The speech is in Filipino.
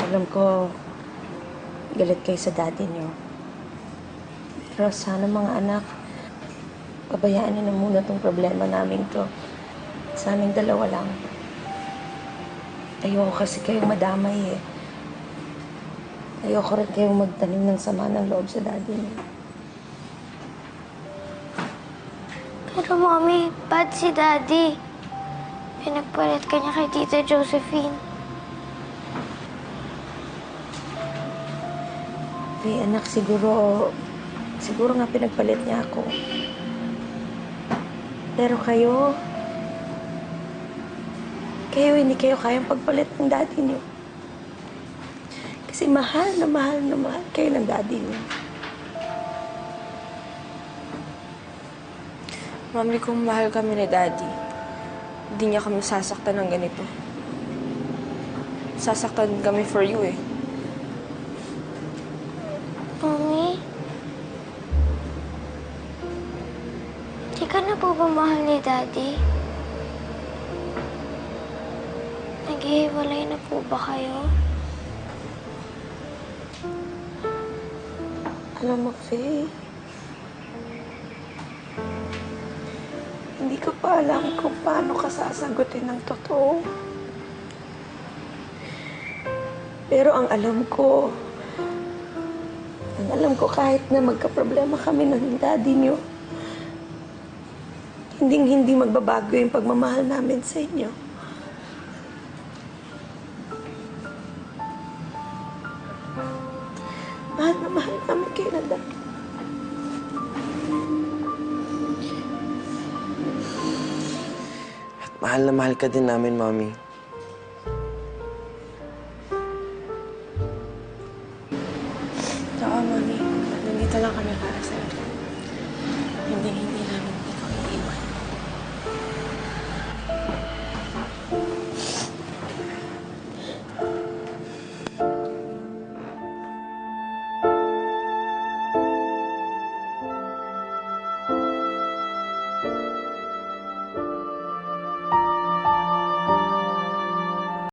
Alam ko, galit kayo sa daddy niyo. Pero sana mga anak, pabayaan niyo na muna tong problema namin to. Sa aming dalawa lang. Ayoko kasi kayong madamay eh. Ayoko rin kayong magtanim ng sama ng loob sa daddy niyo. Pero Mommy, bad si Daddy. Pinagpalit ka niya kay Tita Josephine. Anak, siguro nga pinagpalit niya ako. Pero kayo hindi kayo kayang pagpalit ng daddy niyo. Kasi mahal na mahal kayo ng daddy niyo. Mami, kung mahal kami ni Daddy, hindi niya kami sasaktan ng ganito. Sasaktan kami for you eh. Mommy? Di ka na po ba mahal ni Daddy? Naghihiwalay na po ba kayo? Alam mo, Faye, hindi ko pa alam kung paano ka sasagutin ng totoo. Pero ang alam ko kahit na magkaproblema kami ng daddy niyo, hindi magbabago yung pagmamahal namin sa inyo. Mahal na mahal namin kayo na daddy. Mahal na mahal ka din namin, Mami. Oo, Mami. Nandito lang kami para sa'yo. Hindi namin